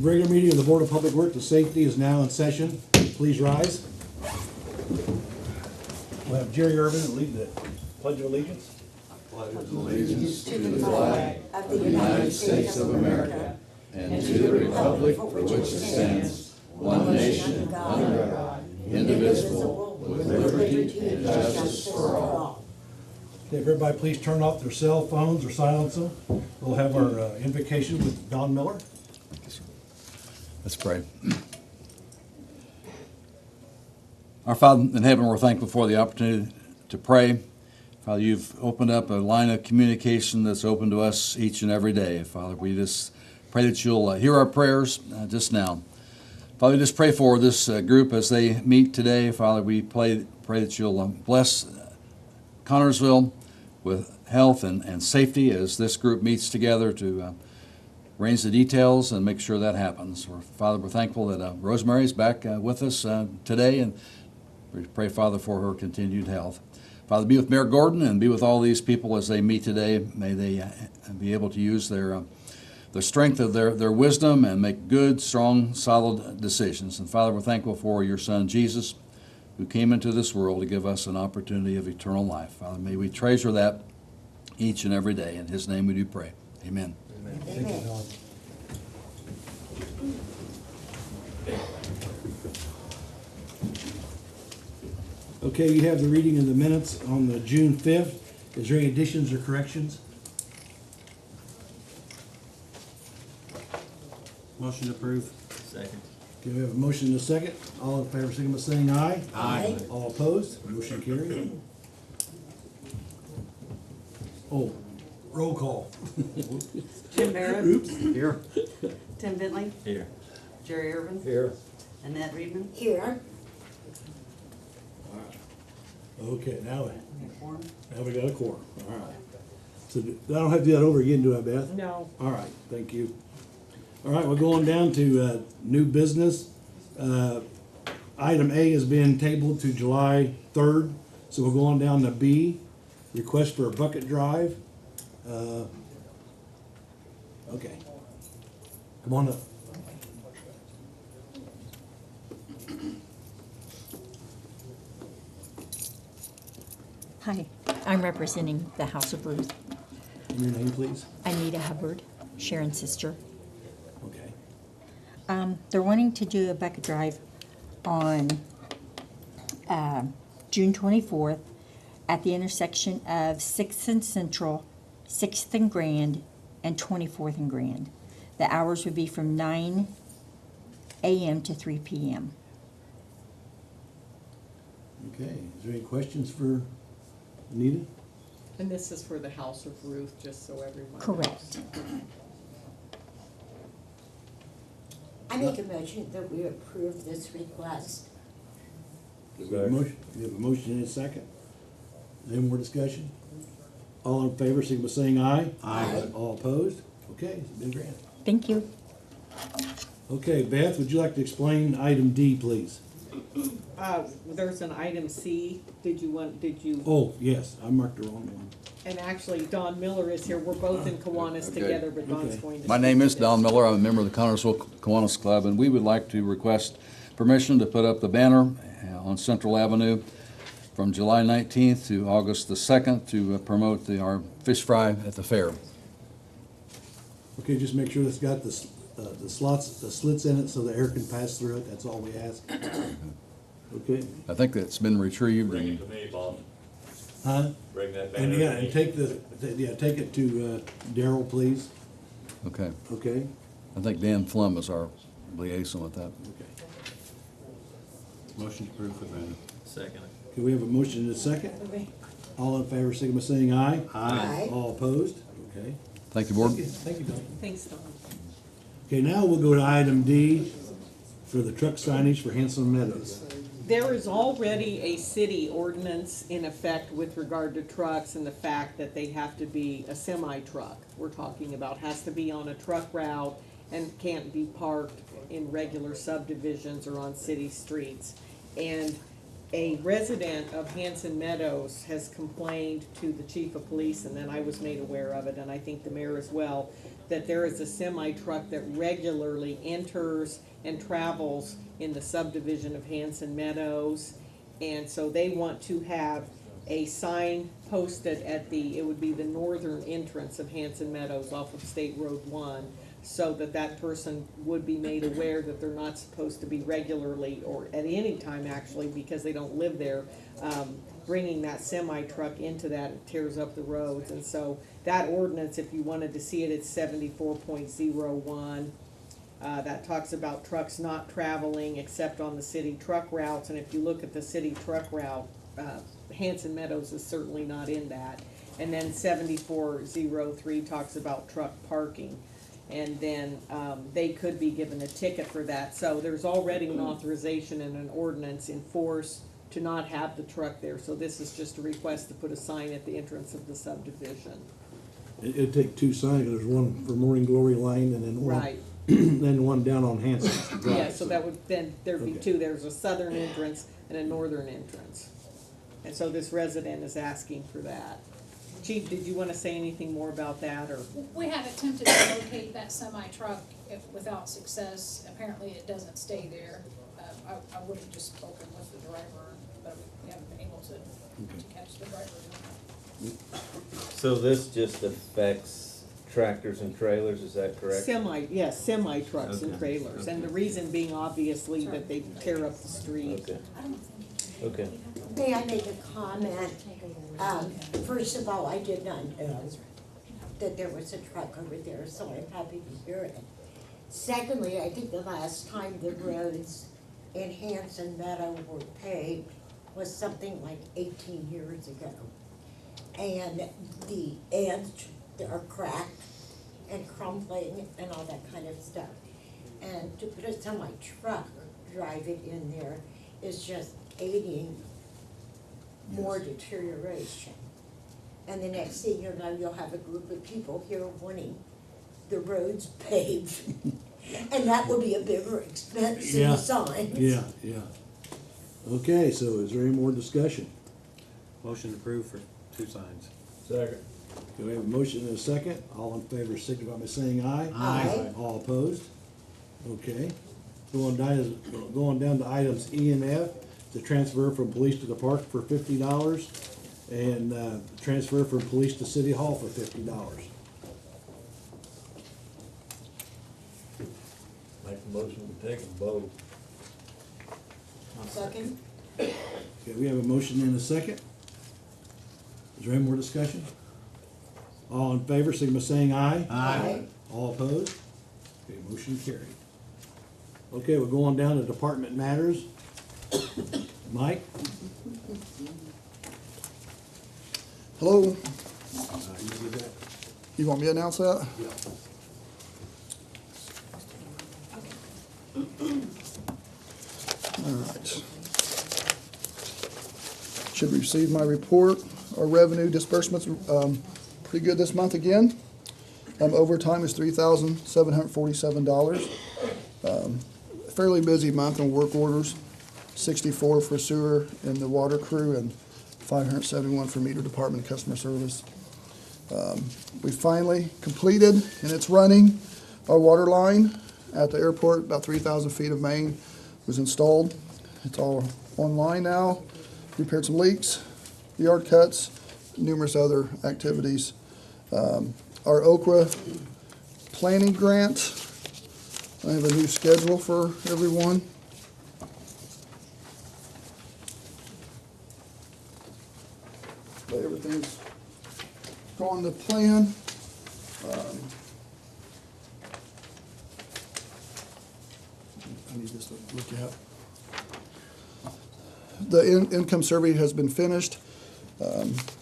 regular meeting of the Board of Public Works and Safety is now in session. Please rise. We'll have Jerry Irvin lead the Pledge of Allegiance. Allegiance to the flag of the United States of America and to the republic for which it stands, one nation, under God, indivisible, with liberty and justice for all. Okay, if everybody please turn off their cell phones or silence them. We'll have our invocation with Don Miller. Let's pray. Our Father in heaven, we're thankful for the opportunity to pray. Father, you've opened up a line of communication that's open to us each and every day. Father, we just pray that you'll hear our prayers just now. Father, we just pray for this group as they meet today. Father, we pray that you'll bless Connorsville with health and safety as this group meets together to arrange the details and make sure that happens. Father, we're thankful that Rosemary's back with us today, and we pray, Father, for her continued health. Father, be with Mayor Gordon and be with all these people as they meet today. May they be able to use the strength of their wisdom and make good, strong, solid decisions. And Father, we're thankful for your Son, Jesus, who came into this world to give us an opportunity of eternal life. Father, may we treasure that each and every day. In his name we do pray. Amen. Amen. Thank you, Don. Okay, you have the reading of the minutes on the June 5th. Is there any additions or corrections? Motion to approve. Second. Okay, we have a motion and a second. All in favor, signify by saying aye. Aye. All opposed? Motion carried. Oh, roll call. Jim Barrett. Oops. Here. Tim Bentley. Here. Jerry Irvin. Here. Annette Reedman. Here. Okay, now Form. we got a quorum. All right. So I don't have to do that over again, do I, Beth? No. All right, thank you. All right, we're going down to new business. Item A has been tabled to July 3rd, so we're going down to B, request for a bucket drive. Okay. Come on up. Hi, I'm representing the House of Ruth. Your name, please. Anita Hubbard, Sharon's sister. Okay. They're wanting to do a bucket drive on June 24th at the intersection of 6th and Central, 6th and Grand, and 24th and Grand. The hours would be from 9 a.m. to 3 p.m. Okay, is there any questions for Anita? And this is for the House of Ruth, just so everyone knows. Correct. I make a motion that we approve this request. We have a motion, and a second. Any more discussion? All in favor, signify by saying aye. Aye. All opposed? Okay, it's been granted. Thank you. Okay, Beth, would you like to explain item D, please? There's an item C. Did you? Oh, yes, I marked the wrong one. And actually, Don Miller is here. We're both in Kiwanis Okay. together, but Don's Okay. going to. My name is Don Miller. I'm a member of the Connorsville Kiwanis Club, and we would like to request permission to put up the banner on Central Avenue from July 19th to August the 2nd to promote our fish fry at the fair. Okay, just make sure it's got the slits in it so the air can pass through it. That's all we ask. Okay. I think that's been retrieved. Bring And it to me, Bob. Huh? Bring that banner And to yeah, me. and take take it to Daryl, please. Okay. Okay? I think Dan Flum is our liaison with that. Okay. Motion to approve for the banner. Second. Okay, we have a motion and a second. All in favor, signify by saying aye. Aye. All opposed? Okay. Thank you, Board. Thank you, Don. Thanks, Don. Okay, now we'll go to item D for the truck signage for Hanson Meadows. There is already a city ordinance in effect with regard to trucks and the fact that they have to be a semi-truck. We're talking about has to be on a truck route and can't be parked in regular subdivisions or on city streets. And a resident of Hanson Meadows has complained to the chief of police, and then I was made aware of it, and I think the mayor as well, that there is a semi-truck that regularly enters and travels in the subdivision of Hanson Meadows. And so they want to have a sign posted at it would be the northern entrance of Hanson Meadows off of State Road 1, so that that person would be made aware that they're not supposed to be regularly, or at any time actually, because they don't live there, bringing that semi-truck into that. It tears up the roads. And so that ordinance, if you wanted to see it, it's 74.01. That talks about trucks not traveling except on the city truck routes. And if you look at the city truck route, Hanson Meadows is certainly not in that. And then 7403 talks about truck parking. And then they could be given a ticket for that. So there's already an authorization and an ordinance in force to not have the truck there. So this is just a request to put a sign at the entrance of the subdivision. It'd take two signs, there's one for Morning Glory Lane and then one, Right. then one down on Hanson Drive. Yeah, so that would, then there'd be Okay. two. There's a southern entrance and a northern entrance. And so this resident is asking for that. Chief, did you want to say anything more about that, or? We have attempted to locate that semi-truck without success. Apparently it doesn't stay there. I would have just spoken with the driver, but we haven't been able to catch the driver. So this just affects tractors and trailers, is that correct? Semi-trucks and Okay. trailers. And the reason being obviously that they tear up the street. Okay. Okay. May I make a comment? First of all, I did not know that there was a truck over there, so I'm happy to hear it. Secondly, I think the last time the roads in Hanson Meadow were paved was something like 18 years ago. And the ends are cracked and crumbling and all that kind of stuff. And to put a semi-truck driving in there is just aiding more deterioration. And the next thing you know, you'll have a group of people here wanting the roads paved. And that will be a bigger expense than Yeah. the signs. Yeah. Okay, so is there any more discussion? Motion approved for two signs. Second. Do we have a motion and a second? All in favor signify by saying aye. Aye. All opposed? Okay. Going down to items E and F, the transfer from police to the park for $50 and transfer from police to city hall for $50. Make a motion to take them both. Second? Okay, we have a motion and a second. Is there any more discussion? All in favor, signify by saying aye. Aye. All opposed? Okay, motion carried. Okay, we're going down to department matters. Mike? Hello, You did that? you want me to announce that? Yeah. All right. Should receive my report. Our revenue disbursements, pretty good this month again. Overtime is $3,747. Fairly busy month on work orders, 64 for sewer and the water crew and 571 for meter department and customer service. We finally completed, and it's running, our water line at the airport. About 3,000 feet of main was installed. It's all online now. Repaired some leaks, yard cuts, numerous other activities. Our Okra planning grant, I have a new schedule for everyone. Everything's going to plan. I need this to look at. The income survey has been finished.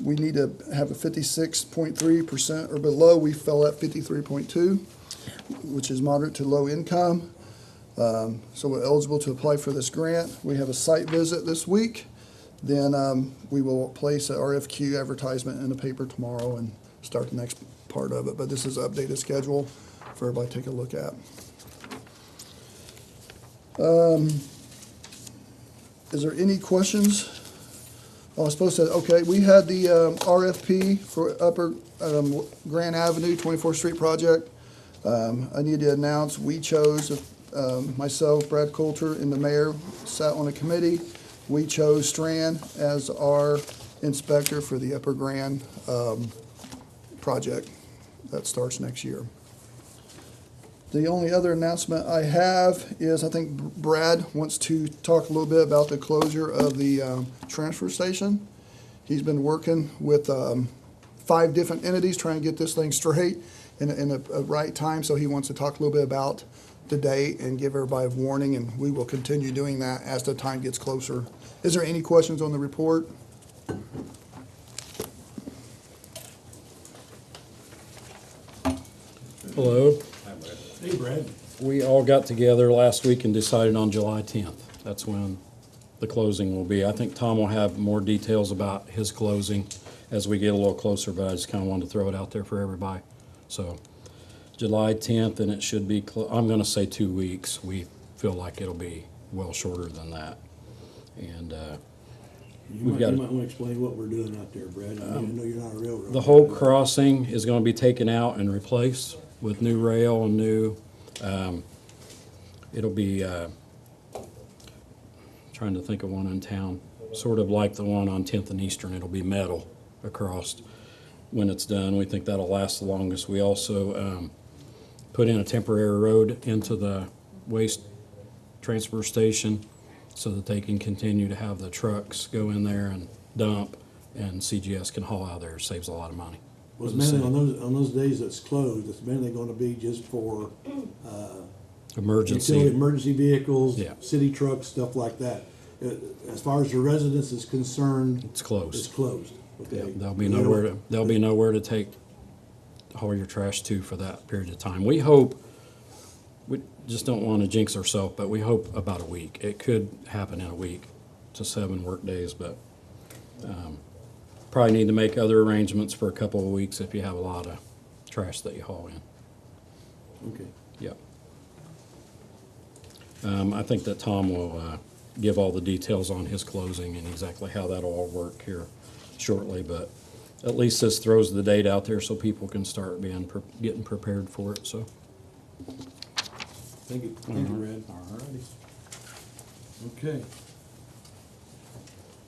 We need to have a 56.3% or below. We fell at 53.2, which is moderate to low income. So we're eligible to apply for this grant. We have a site visit this week. Then we will place an RFQ advertisement in the paper tomorrow and start the next part of it. But this is an updated schedule for everybody to take a look at. Is there any questions? I was supposed to, okay, we had the RFP for Upper Grand Avenue, 24th Street project. I need to announce, we chose, myself, Brad Coulter, and the mayor sat on a committee. We chose Strand as our inspector for the Upper Grand project that starts next year. The only other announcement I have is I think Brad wants to talk a little bit about the closure of the transfer station. He's been working with 5 different entities trying to get this thing straight in a right time, so he wants to talk a little bit about the date and give everybody a warning, and we will continue doing that as the time gets closer. Is there any questions on the report? Hello. Hey, Brad. We all got together last week and decided on July 10th. That's when the closing will be. I think Tom will have more details about his closing as we get a little closer, but I just kind of wanted to throw it out there for everybody. So July 10th, and it should be, I'm going to say 2 weeks. We feel like it'll be well shorter than that. And You We've might got it. want to explain what we're doing out there, Brad. I know you're not a railroad. the whole crossing is going to be taken out and replaced with new rail and new, it'll be, trying to think of one in town, sort of like the one on 10th and Eastern. It'll be metal across when it's done. We think that'll last the longest. We also put in a temporary road into the waste transfer station so that they can continue to have the trucks go in there and dump, and CGS can haul out there. It saves a lot of money. Well, for it's the mainly city. on those days it's closed, it's mainly gonna be just for, Emergency. utility, emergency vehicles, Yeah. city trucks, stuff like that. As far as the residents is concerned, It's closed. it's closed, Yeah, okay? there'll be nowhere to take, haul your trash to for that period of time. We hope, we just don't want to jinx ourselves, but we hope about a week. It could happen in a week to 7 work days, but probably need to make other arrangements for a couple of weeks if you have a lot of trash that you haul in. Okay. Yep. I think that Tom will give all the details on his closing and exactly how that'll all work here shortly, but at least this throws the date out there so people can start getting prepared for it, so. Thank you, Brad. All righty. Okay.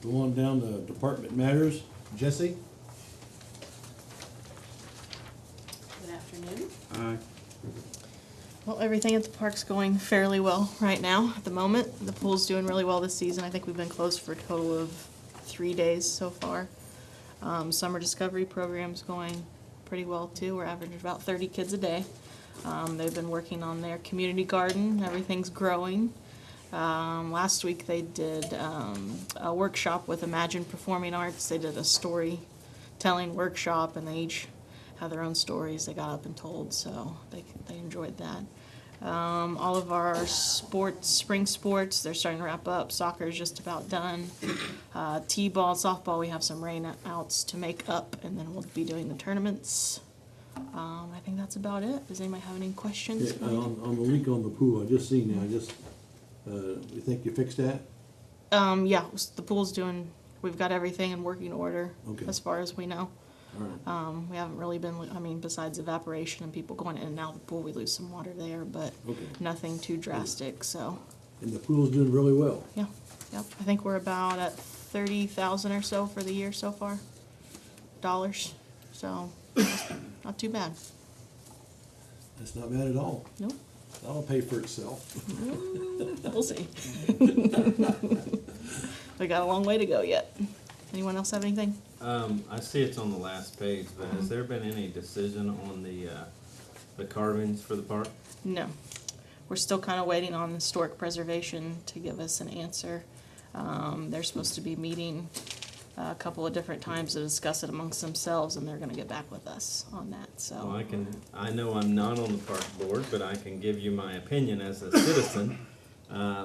Go on down to department matters. Jesse? Good afternoon. Aye. Well, everything at the park's going fairly well right now at the moment. The pool's doing really well this season. I think we've been closed for a total of 3 days so far. Summer Discovery program's going pretty well too. We're averaging about 30 kids a day. They've been working on their community garden. Everything's growing. Last week they did a workshop with Imagine Performing Arts. They did a storytelling workshop, and they each had their own stories they got up and told, so they enjoyed that. All of our sports, spring sports, they're starting to wrap up. Soccer is just about done. T-ball, softball, we have some rain outs to make up, and then we'll be doing the tournaments. I think that's about it. Does anybody have any questions? Yeah, on the leak on the pool, I just seen that, you think you fixed that? Yeah, the pool's doing, we've got everything in working order Okay. as far as we know. All right. We haven't really been, besides evaporation and people going in and out of the pool, we lose some water there, but Okay. nothing too drastic, so, And the pool's doing really well. yeah. Yep, I think we're about at 30,000 or so for the year so far, dollars, so, not too bad. That's not bad at all. Nope, That'll pay for itself. we'll see. We got a long way to go yet. Anyone else have anything? I see it's on the last page, but has there been any decision on the carvings for the park? No. We're still kind of waiting on historic preservation to give us an answer. They're supposed to be meeting a couple of different times to discuss it amongst themselves, and they're gonna get back with us on that, Well, so. I know I'm not on the park board, but I can give you my opinion as a citizen.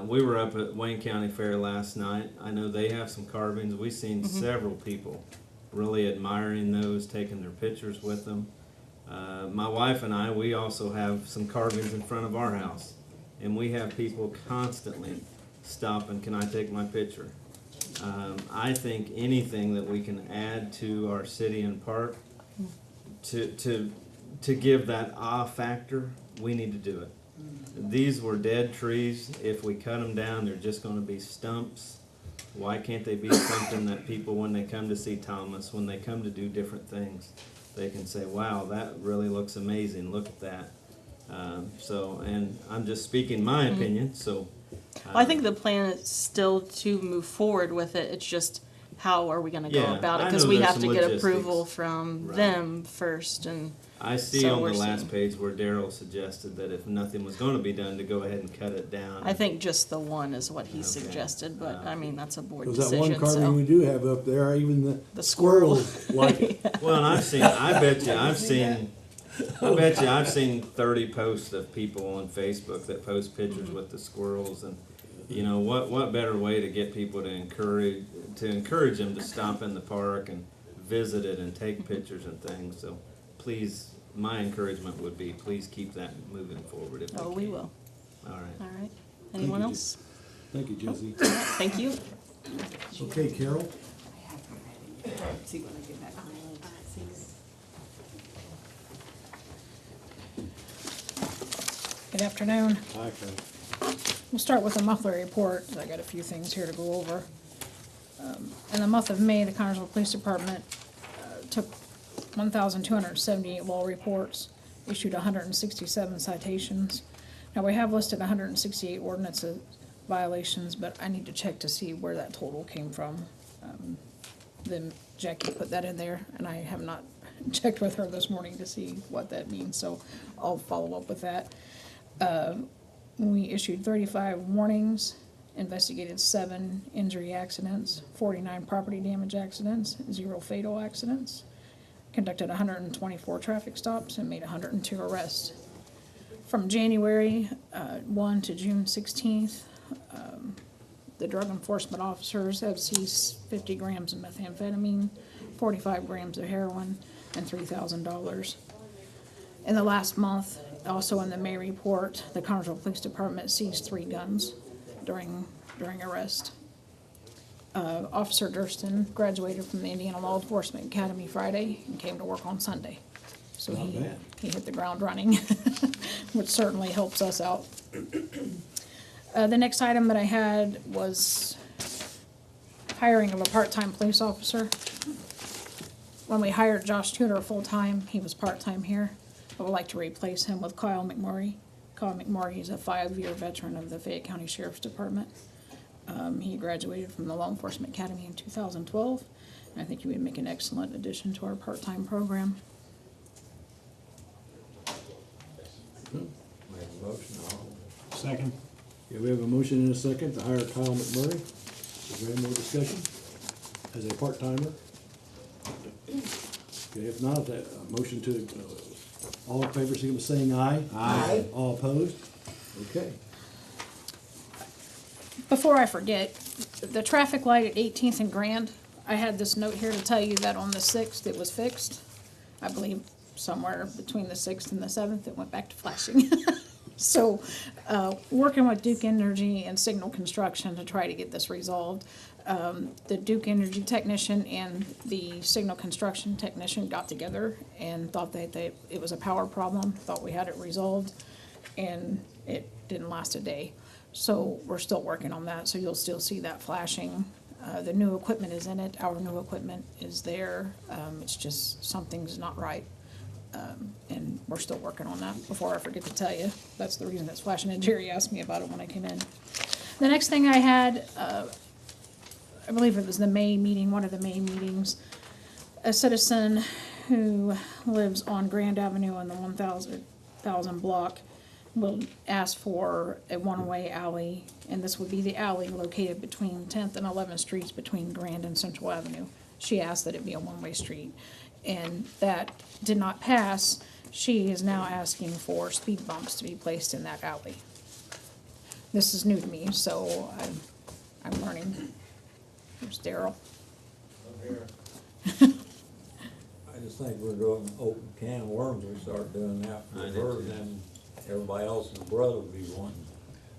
We were up at Wayne County Fair last night. I know they have some carvings. We've seen several people really admiring those, taking their pictures with them. My wife and I, we also have some carvings in front of our house, and we have people constantly stopping, can I take my picture? I think anything that we can add to our city and park to to give that factor, we need to do it. These were dead trees. If we cut them down, they're just gonna be stumps. Why can't they be something that people, when they come to see Thomas, when they come to do different things, they can say, wow, that really looks amazing, look at that. And I'm just speaking my opinion, so. Well, I think the plan is still to move forward with it. It's just how are we going to go Yeah, about it? I Because know we there's have to some get logistics. approval from Right. them first. And I see So on we're the last seeing- page where Daryl suggested that if nothing was gonna be done, to go ahead and cut it down. I think just the one is what he Okay. suggested. But I mean, that's a board Because that one decision. carving we So do have up there, even the the squirrel. squirrels like it. Well, and I bet you I've seen 30 posts of people on Facebook that post pictures with the squirrels, and you know what better way to get people to encourage them to stop in the park and visit it and take pictures and things. So please, my encouragement would be, please keep that moving forward if oh, we we can. will. All right. All right. Anyone you, else? Thank you, Jesse. Thank you. Okay, Carol? See when I get back home. Good afternoon. Hi, Carol. We'll start with the monthly report. I got a few things here to go over. In the month of May, the Connersville Police Department took 1,278 law reports, issued 167 citations. Now, we have listed 168 ordinance violations, but I need to check to see where that total came from. Then Jackie put that in there, and I have not checked with her this morning to see what that means, so I'll follow up with that. We issued 35 warnings, investigated 7 injury accidents, 49 property damage accidents, 0 fatal accidents, conducted 124 traffic stops, and made 102 arrests. From January 1 to June 16th, the drug enforcement officers have seized 50 grams of methamphetamine, 45 grams of heroin, and $3,000. In the last month, also in the May report, the Connersville Police Department seized 3 guns during arrest. Officer Durston graduated from the Indiana Law Enforcement Academy Friday and came to work on Sunday. So Not bad. he hit the ground running, which certainly helps us out. The next item that I had was hiring of a part-time police officer. When we hired Josh Tudor full-time, he was part-time here. I would like to replace him with Kyle McMurray. Kyle McMurray is a 5-year veteran of the Fayette County Sheriff's Department. He graduated from the Law Enforcement Academy in 2012, and I think he would make an excellent addition to our part-time program. Second. Okay, we have a motion and a second to hire Kyle McMurray. Is there any more discussion? As a part-timer? Okay, if not, a motion to, all in favor, signify by saying aye. Aye. All opposed? Okay. Before I forget, the traffic light at 18th and Grand, I had this note here to tell you that on the 6th it was fixed. I believe somewhere between the 6th and the 7th it went back to flashing. So, working with Duke Energy and Signal Construction to try to get this resolved. The Duke Energy technician and the Signal Construction technician got together and thought that it was a power problem, thought we had it resolved, and it didn't last a day. So we're still working on that, so you'll still see that flashing. The new equipment is in it, our new equipment is there, it's just something's not right. And we're still working on that. Before I forget to tell you, that's the reason it's flashing, and Jerry asked me about it when I came in. The next thing I had, I believe it was the May meeting, one of the May meetings, a citizen who lives on Grand Avenue in the 1000 block will ask for a one-way alley, and this would be the alley located between 10th and 11th Streets between Grand and Central Avenue. She asked that it be a one-way street, and that did not pass. She is now asking for speed bumps to be placed in that alley. This is new to me, so I'm learning. There's Daryl. I just think we're doing an open can of worms. We start doing that for I do her, too. and then everybody else's brother will be wanting.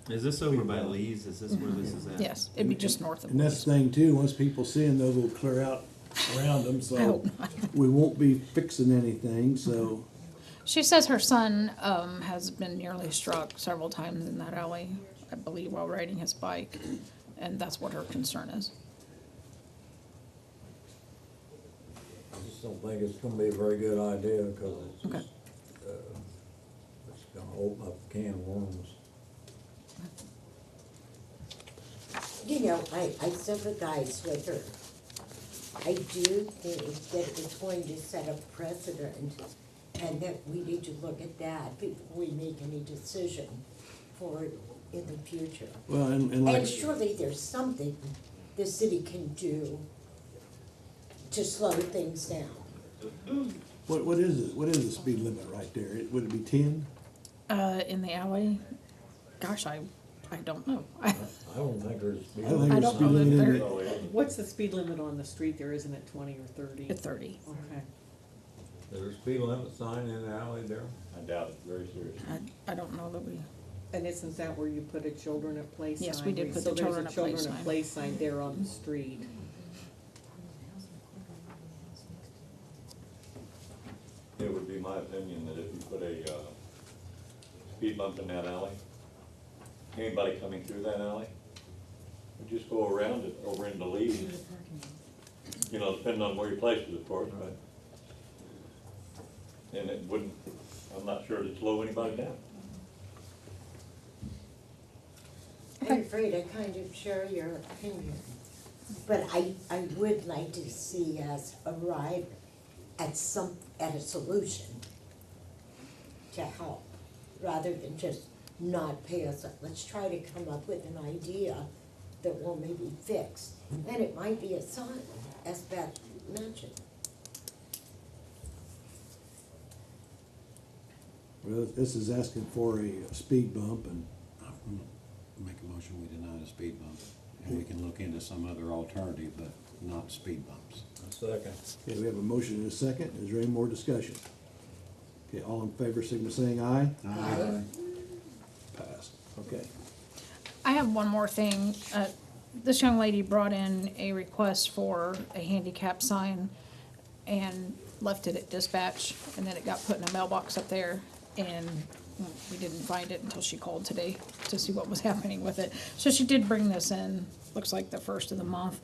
Is this over by Lee's? Is this where this is at? Yes, it'd be just north of And that's the thing too, once people see them, they'll clear out around them, I so hope not. we won't be fixing anything, so. She says her son has been nearly struck several times in that alley, I believe, while riding his bike, and that's what her concern is. I just don't think it's gonna be a very good idea, because it's Okay. just, it's gonna open up a can of worms. You know, I sympathize with her. I do think that it's going to set a precedent, and that we need to look at that before we make any decision for it in the future. Well, and like. And surely there's something the city can do to slow things down. What is it? What is the speed limit right there? Would it be 10? In the alley, gosh, I don't know. I don't think there's. I don't think I there's don't speed know that limit in there- it. What's the speed limit on the street there, isn't it 20 or 30? At 30. Okay. There's a speed limit sign in the alley there? I doubt it, very seriously. I don't know that we, And isn't that where you put a children at play sign? Yes, we did put the So children at play there's a children sign. at play sign there on the street. It would be my opinion that if you put a speed bump in that alley, anybody coming through that alley would just go around it over into Lee. You know, depending on where you place it, of course, but. And it wouldn't, I'm not sure it'd slow anybody down. I'm afraid I kind of share your opinion, but I would like to see us arrive at a solution to help, rather than just not pay us. Let's try to come up with an idea that will maybe fix, and it might be a sign, as Beth mentioned. Well, this is asking for a speed bump, and Make a motion, we deny the speed bump, and we can look into some other alternative, but not speed bumps. A second. okay, we have a motion and a second. Is there any more discussion? Okay, all in favor, signify by saying aye. Aye. Passed. Okay. I have one more thing. This young lady brought in a request for a handicap sign and left it at dispatch, and then it got put in a mailbox up there, and we didn't find it until she called today to see what was happening with it. So she did bring this in, looks like the first of the month.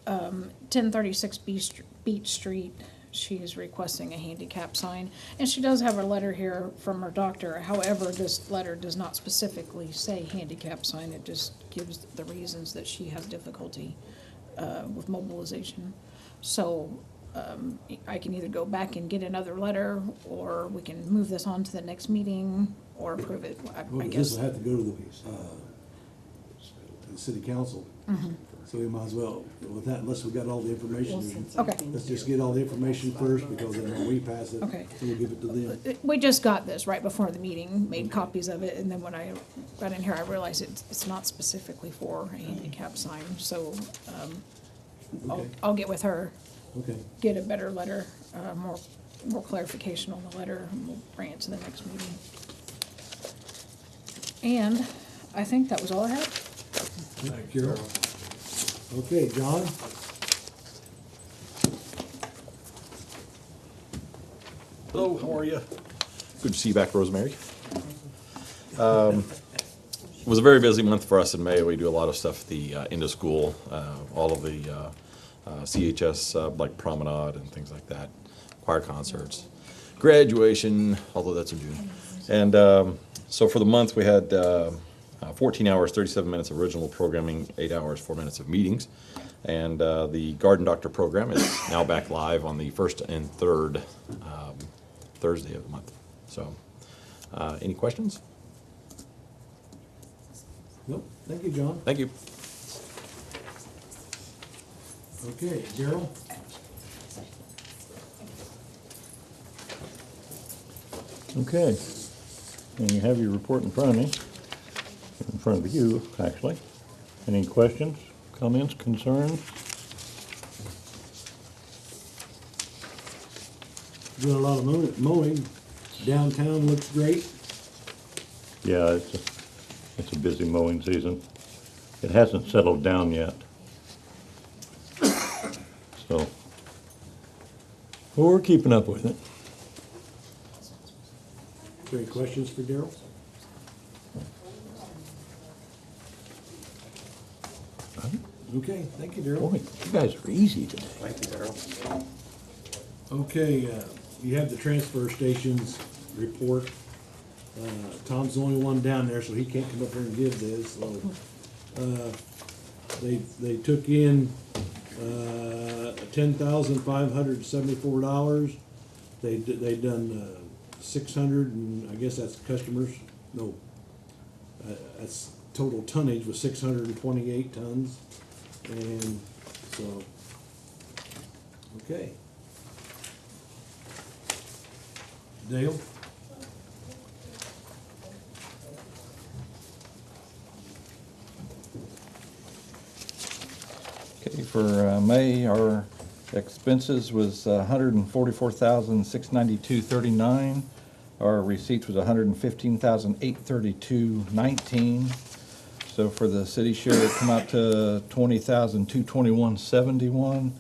1036 Beach Street, she is requesting a handicap sign. And she does have a letter here from her doctor. However, this letter does not specifically say handicap sign. It just gives the reasons that she has difficulty with mobilization. So I can either go back and get another letter, or we can move this on to the next meeting, or approve it, I Well, guess. this will have to go to the city council. So we might as well, with that, unless we got all the information. Okay. Let's just get all the information first, because then when we pass it, Okay. we'll give it to them. We just got this right before the meeting, made copies of it, and then when I got in here, I realized it's not specifically for a handicap sign, so, Okay. I'll get with her, Okay. get a better letter, more clarification on the letter, and we'll bring it to the next meeting. And I think that was all I had. Thank you, Carol. Okay, John? Hello, how are you? Good to see you back, Rosemary. It was a very busy month for us in May. We do a lot of stuff at the end of school, all of the CHS, like promenade and things like that, choir concerts, graduation, although that's in June. And so for the month, we had 14 hours, 37 minutes of original programming, 8 hours, 4 minutes of meetings. And the Garden Doctor program is now back live on the first and third Thursday of the month. So, any questions? Nope. Thank you, John. Thank you. Okay, Daryl? Okay, and you have your report in front of me, in front of you, actually. Any questions, comments, concerns? Doing a lot of mowing. Downtown looks great. Yeah, it's a busy mowing season. It hasn't settled down yet. So, well, we're keeping up with it. there any questions for Daryl? Okay, thank you, Daryl. Boy, you guys are easy today. Thank you, Darrell. Okay, you have the transfer stations report. Tom's the only one down there, so he can't come up here and give this, so. They took in, $10,574. They done, 600, and I guess that's customers, no. That's total tonnage was 628 tons, and so, okay. Dale? Okay, for May, our expenses was $144,692.39. Our receipts was $115,832.19. So for the city share, it come out to $20,221.71.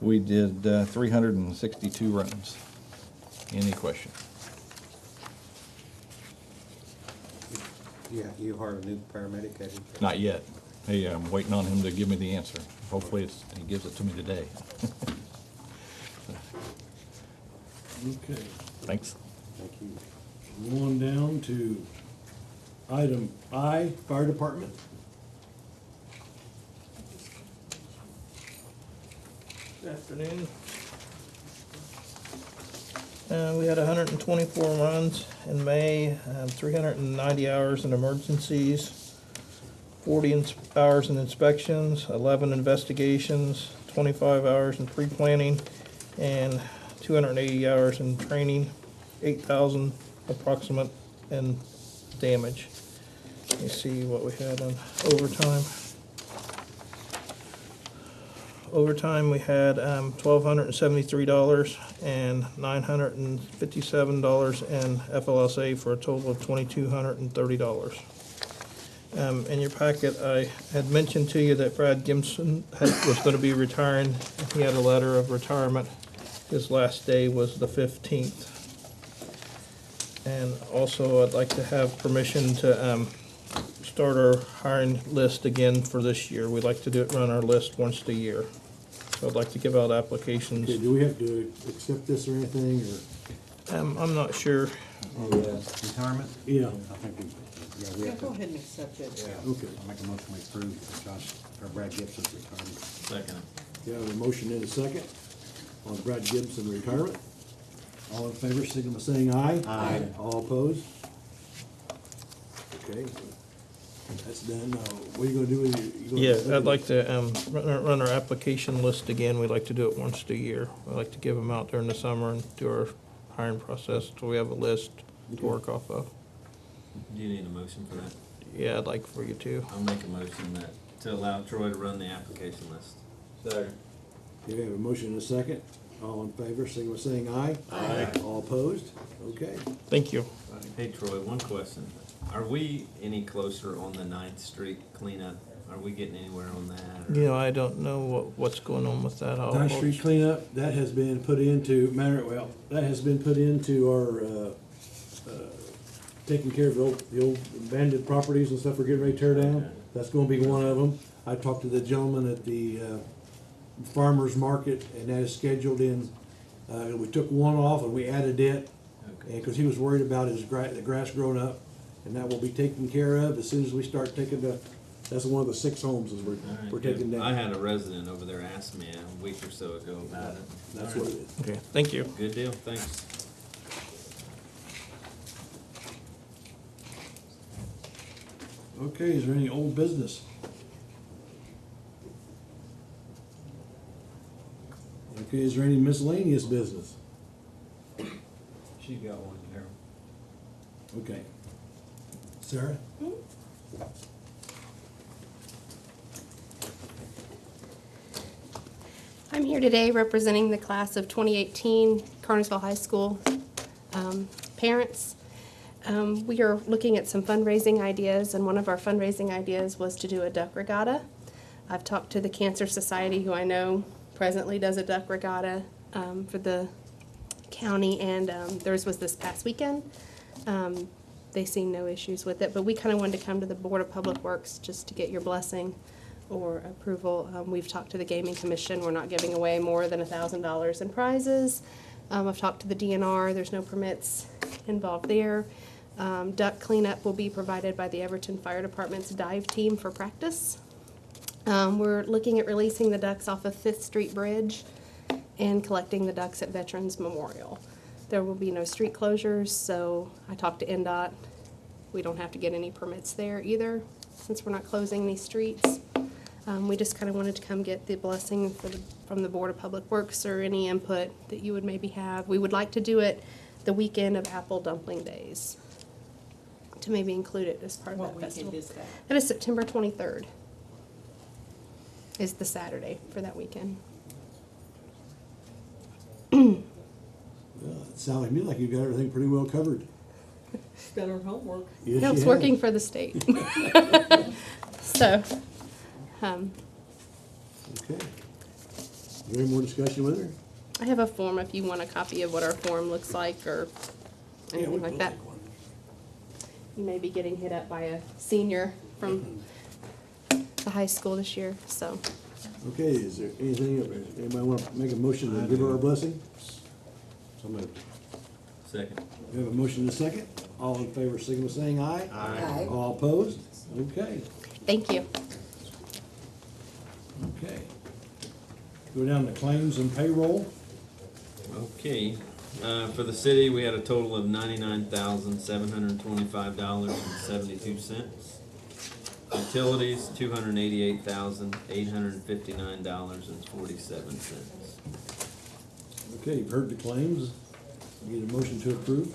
We did 362 runs. Any questions? Yeah, you hired a new paramedic, have you? Not yet. Hey, I'm waiting on him to give me the answer. Hopefully he gives it to me today. Okay. Thanks. Thank you. Going down to item I, Fire Department. Good afternoon. We had 124 runs in May, 390 hours in emergencies, 40 hours in inspections, 11 investigations, 25 hours in pre-planning, and 280 hours in training, 8,000 approximate in damage. Let me see what we had on overtime. Overtime, we had $1,273 and $957 in FLSA for a total of $2,230. In your packet, I had mentioned to you that Brad Gibson was going to be retiring. He had a letter of retirement. His last day was the 15th. And also, I'd like to have permission to start our hiring list again for this year. We'd like to run our list once a year. So I'd like to give out applications. Okay, do we have to accept this or anything, or? I'm not sure. Retirement? Yeah. I think we Yeah, have go to. ahead and accept it. Yeah. Okay. I'll make a motion we approve Josh, or Brad Gibson's retirement. Second. You have a motion in a second on Brad Gibson retirement. All in favor, signal by saying aye. Aye. All opposed? Okay, that's done. Now, what are you gonna do with you? Yeah, I'd like to run our application list again. We'd like to do it once a year. I'd like to give them out during the summer and do our hiring process till we have a list to work off of. Do you need a motion for that? Yeah, I'd like for you to. I'll make a motion that, to allow Troy to run the application list. Second. Okay, we have a motion in a second. All in favor, signal by saying aye. Aye. All opposed? Okay. Thank you. Hey Troy, one question. Are we any closer on the 9th Street cleanup? Are we getting anywhere on that? or- You know, I don't know what's going on with that. I'll- Ninth Street cleanup, that has been put into, that has been put into our, taking care of the old abandoned properties and stuff we're getting ready to tear down. That's gonna be one of them. I talked to the gentleman at the, farmer's market, and that is scheduled in, we took one off and we added it. Okay. And, cause he was worried about the grass growing up, and that will be taken care of as soon as we start taking that's one of the 6 homes All right, we're good. taking down. I had a resident over there ask me a week or so ago about it. That's All what right. it is. Okay, thank you. Good deal, thanks. Okay, is there any old business? Okay, is there any miscellaneous business? She got one there. Okay. Sarah? I'm here today representing the class of 2018 Carnersville High School parents. We are looking at some fundraising ideas, and one of our fundraising ideas was to do a duck regatta. I've talked to the Cancer Society, who I know presently does a duck regatta for the county, and theirs was this past weekend. They see no issues with it, but we kind of wanted to come to the Board of Public Works just to get your blessing or approval. We've talked to the Gaming Commission. We're not giving away more than $1,000 in prizes. I've talked to the DNR. There's no permits involved there. Duck cleanup will be provided by the Everton Fire Department's dive team for practice. We're looking at releasing the ducks off of 5th Street Bridge and collecting the ducks at Veterans Memorial. There will be no street closures, so I talked to NDOT. We don't have to get any permits there either, since we're not closing these streets. We just kind of wanted to come get the blessing from the Board of Public Works or any input that you would maybe have. We would like to do it the weekend of Apple Dumpling Days, to maybe include it as part of that festival. What weekend is that? That is September 23rd, is the Saturday for that weekend. It sounds to me like you've got everything pretty well covered. Done our homework. Yes, Helps you working have. for the state. So, Okay. Is there any more discussion with her? I have a form if you want a copy of what our form looks like or anything like that. You may be getting hit up by a senior from the high school this year, so. Okay, is there anything, anybody want to make a motion to give her our blessing? So moved. Second. We have a motion and a second. All in favor, signal by saying aye. Aye. All opposed? Okay, Thank you. okay. Go down to claims and payroll. Okay, for the city, we had a total of $99,725.72. Utilities, $288,859.47. Okay, you've heard the claims. Need a motion to approve?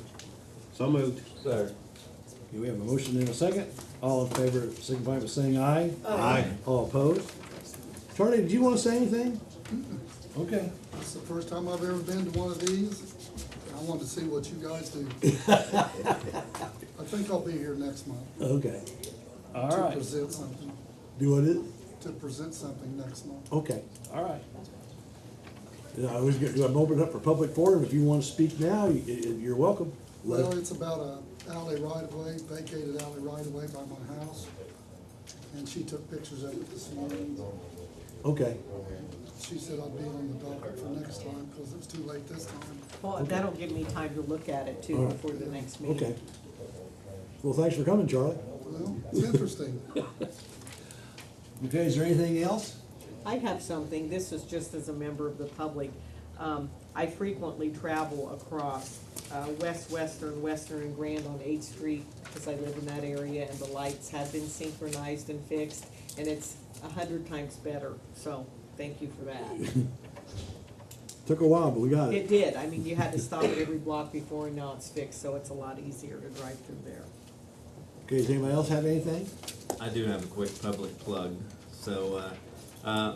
So moved. Third. Okay, we have a motion and a second. All in favor, signify by saying aye. Aye. All opposed? Charlie, did you want to say anything? Okay. It's the first time I've ever been to one of these. I wanted to see what you guys do. I think I'll be here next month. Okay. All To right. present something, Do what it? to present something next month. Okay, all right. Yeah, I was gonna, I'm opening up for public forum. If you want to speak now, you're welcome. Well, it's about a alley right-of-way, vacated alley right-of-way by my house. And she took pictures of it this morning. Okay. She said I'd be on the docket for next time, because it's too late this time. Well, that'll give me time to look at it too All right. before the next meeting. Okay. Well, thanks for coming, Charlie. Well, it's interesting. Okay, is there anything else? I have something, this is just as a member of the public. I frequently travel across Western, and Grand on 8th Street, because I live in that area, and the lights have been synchronized and fixed, and it's 100 times better, so thank you for that. Took a while, but we got It it. did, I mean, you had to stop at every block before, and now it's fixed, so it's a lot easier to drive through there. Okay, does anybody else have anything? I do have a quick public plug. So,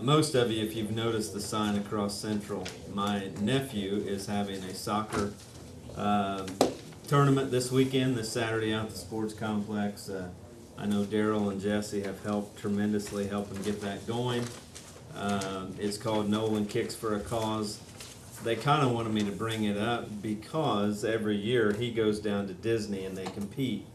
most of you, if you've noticed the sign across Central, my nephew is having a soccer tournament this weekend, this Saturday out at the sports complex. I know Daryl and Jesse have helped tremendously help him get that going. It's called Nolan Kicks for a Cause. They kind of wanted me to bring it up because every year he goes down to Disney and they compete.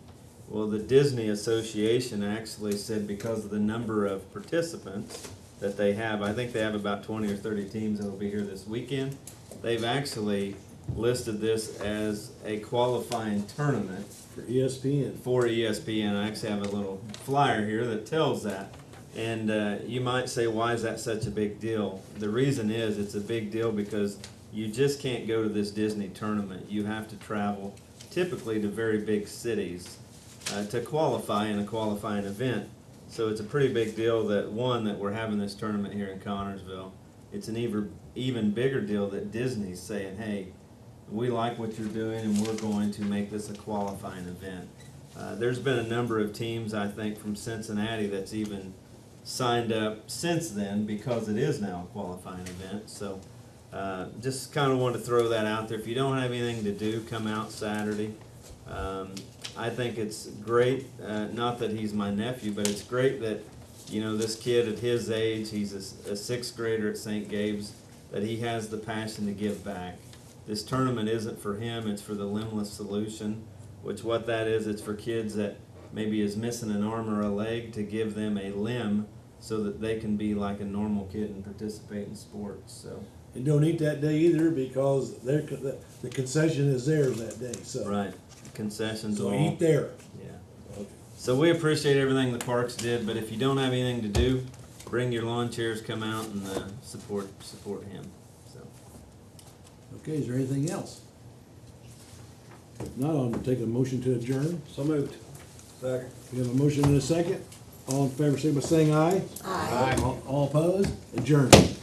Well, the Disney Association actually said because of the number of participants that they have, I think they have about 20 or 30 teams that will be here this weekend, they've actually listed this as a qualifying tournament. For ESPN. For ESPN. I actually have a little flyer here that tells that. And you might say, why is that such a big deal? The reason is it's a big deal because you just can't go to this Disney tournament. You have to travel typically to very big cities to qualify in a qualifying event. So it's a pretty big deal that we're having this tournament here in Connersville. It's an even bigger deal that Disney's saying, hey, we like what you're doing and we're going to make this a qualifying event. There's been a number of teams, I think, from Cincinnati that's even signed up since then because it is now a qualifying event. So just kind of want to throw that out there. If you don't have anything to do, come out Saturday. I think it's great, not that he's my nephew, but it's great that, you know, this kid at his age, he's a sixth grader at St. Gabe's, that he has the passion to give back. This tournament isn't for him, it's for the Limbless Solution. which what that is, it's for kids that maybe is missing an arm or a leg to give them a limb so that they can be like a normal kid and participate in sports, so. And don't eat that day either because the concession is theirs that day, so. Right, concessions So all. eat there. Yeah. So we appreciate everything the parks did, but if you don't have anything to do, bring your lawn chairs, come out and support him, so. Okay, is there anything else? If not, I'll take a motion to adjourn. So moved. Second. We have a motion and a second. All in favor, say by saying aye. Aye. All opposed? Adjourned.